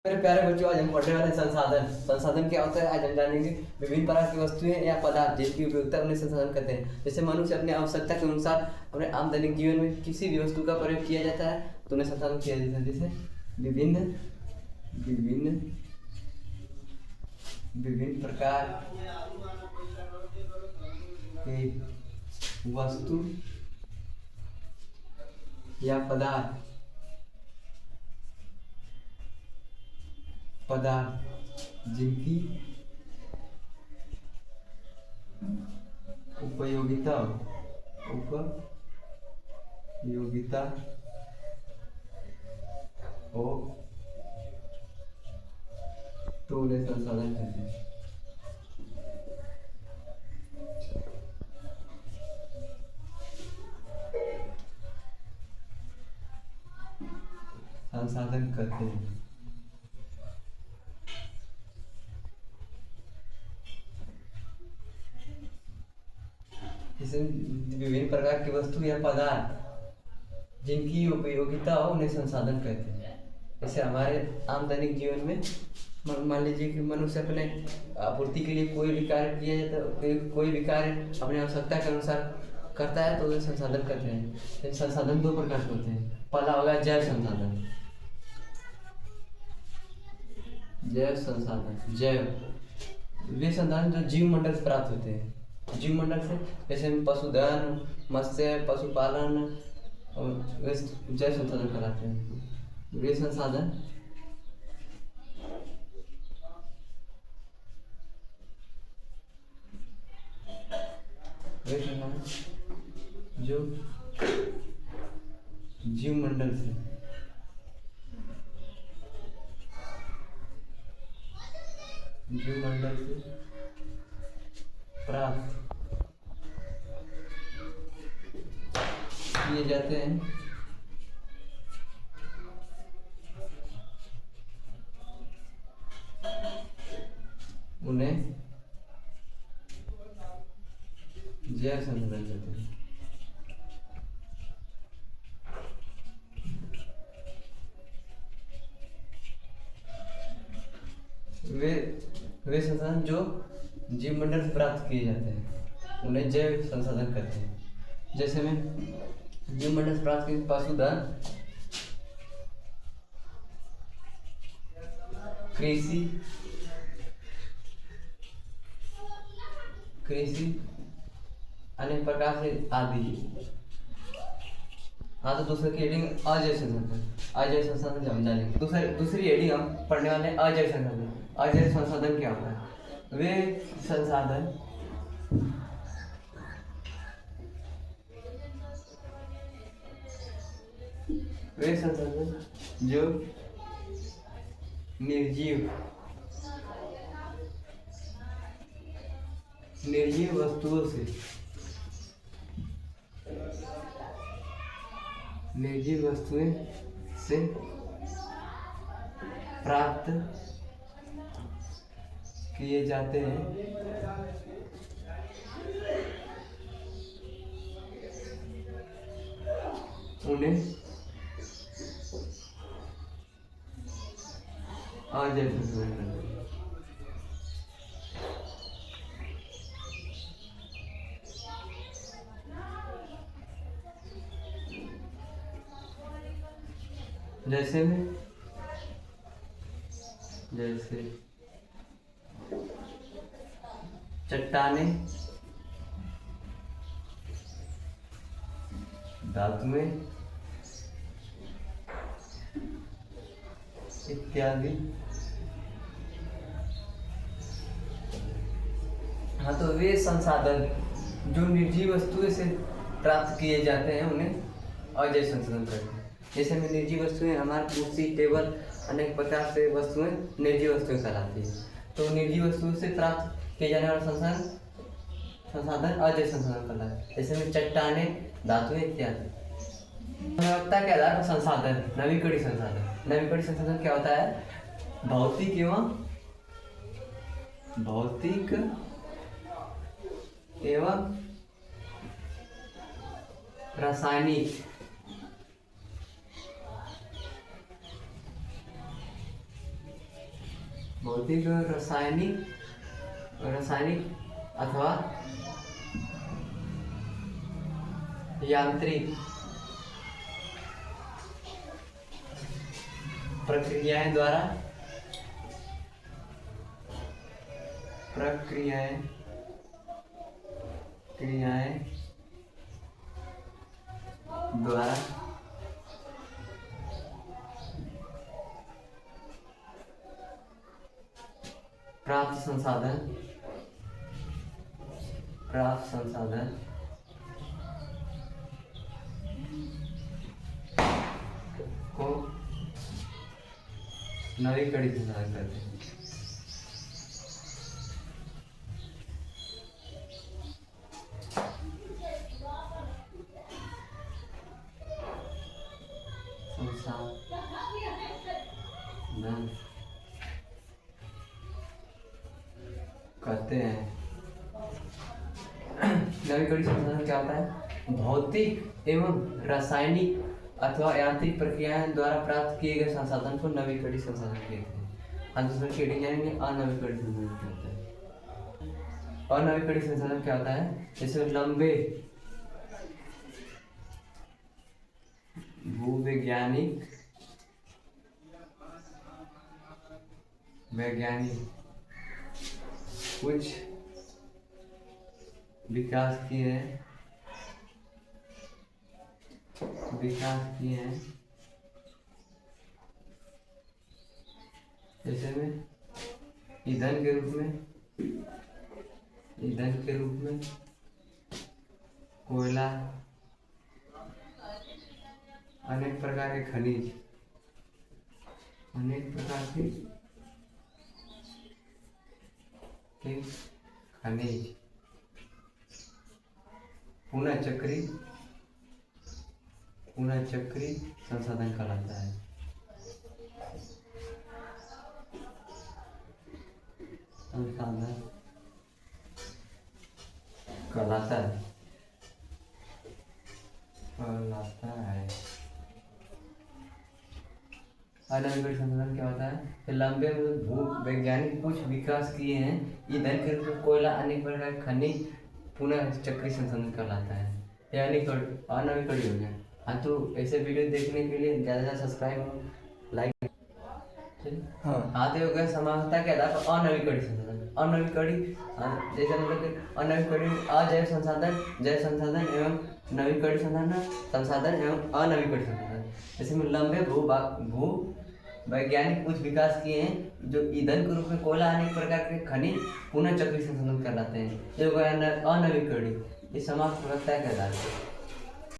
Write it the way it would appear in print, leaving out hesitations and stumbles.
मेरे प्यारे बच्चों, आज हम पढ़ने वाले हैं संसाधन। संसाधन क्या होता है, आज हम जानेंगे। विभिन्न प्रकार की वस्तुएं या पदार्थ जिनकी उपयोगिता उन्हें संसाधन कहते हैं। जैसे मनुष्य अपनी आवश्यकता के अनुसार अपने आम दैनिक जीवन में किसी भी वस्तु का प्रयोग किया जाता है तो उन्हें संसाधन किया जाता है। जैसे विभिन्न विभिन्न विभिन्न प्रकार की वस्तु या पदार्थ जिनकी उपयोगिता हो तो उन्हें संसाधन कहते हैं। संसाधन कहते हैं। जैसे विभिन्न प्रकार की वस्तु या पदार्थ जिनकी उपयोगिता हो उन्हें संसाधन कहते हैं। जैसे हमारे आम दैनिक जीवन में मान लीजिए कि मनुष्य अपने आपूर्ति के लिए कोई भी कार्य किया जाता है, कोई भी कार्य अपनी आवश्यकता के अनुसार करता है तो उन्हें संसाधन कहते हैं। संसाधन दो प्रकार के होते हैं। पहला होगा जैव संसाधन। जैव वे संसाधन जो जीव मंडल से प्राप्त होते हैं। जीव मंडल से जैसे पशुधन, मत्स्य, पशुपालन और जैव संसाधन कहलाते हैं। वे संसाधन जो जीव मंडल से प्राप्त किए जाते हैं उन्हें जैव संसाधन कहते हैं। वे संसाधन जो जीव मंडल से प्राप्त किए जाते हैं उन्हें जैव संसाधन कहते हैं। जैसे में जीव मंडल से प्राप्त किए पशुधन, कृषि अनेक प्रकार से आदि। हाँ, तो दूसरे की हेडिंग अजैव संसाधन हम जानेंगे। दूसरी हेडिंग हम पढ़ने वाले हैं अजैव संसाधन। अजैव संसाधन क्या होता है? वे संसाधन जो निर्जीव वस्तुओं से प्राप्त किए जाते हैं उन्हें अजैव संसाधन कहते हैं। जैसे चट्टानें, धातुएं इत्यादि। हाँ, तो वे संसाधन जो निर्जीव वस्तुओं से प्राप्त किए जाते हैं उन्हें अजैव संसाधन कहते हैं। जैसे में निर्जीव वस्तुएं हमारे कुर्सी, टेबल, अनेक प्रकार से वस्तुएं निर्जीव वस्तुएं कहलाती है। तो निर्जीव वस्तुओं से प्राप्त किए जाने वाला संसाधन अजैव संसाधन कहलाता है। जैसे में चट्टानें, धातुएं इत्यादि। गुणवत्ता के आधार पर संसाधन नवीकरणीय संसाधन क्या होता है? भौतिक एवं रासायनिक भौतिक रासायनिक अथवा यांत्रिक प्रक्रियाएं द्वारा प्राप्त संसाधन को नवीकरणीय संसाधन कहते हैं। कहते हैं। नवीकरणीय संसाधन क्या होता है? भौतिक एवं रासायनिक अथवा यांत्रिक प्रक्रियाएं द्वारा प्राप्त किए गए संसाधन को नवीकरणीय संसाधन कहते हैं। हम दूसरे शेडिंग जानेंगे अनवीकरणीय संसाधन क्या होता है। अनवीकरणीय संसाधन क्या होता है? जैसे लंबे भूवैज्ञानिक कुछ विकास किए हैं जैसे में ईंधन के रूप में कोयला, अनेक प्रकार के खनिज पुनः चक्री संसाधन कहलाता है। अनवीकरणीय संसाधन क्या होता है? लंबे भूवैज्ञानिक कुछ विकास किए हैं ईंधन के रूप में कोयला, अनेक प्रकार के खनिज पुनः चक्रीय संसाधन कहलाता है। यानी अनवीकरणीय हो गया। हाँ, तो ऐसे वीडियो देखने के लिए ज़्यादा सब्सक्राइब लाइक। हाँ, तो हो गया समानता के आधार पर अनवीकरणीय संसाधन। जैसे मतलब अनवीकरणीय अजैव संसाधन, जैव संसाधन एवं नवीकरणीय संसाधन एवं अनवीकरणीय संसाधन। जैसे में लंबे भू वैज्ञानिक कुछ विकास किए हैं जो ईंधन के रूप में कोयला, अनेक प्रकार के खनिज पुनः चक्रीय संसाधन कहलाते हैं। ये हो गया अनवीकरणीय। ये समाप्त होता है क्या?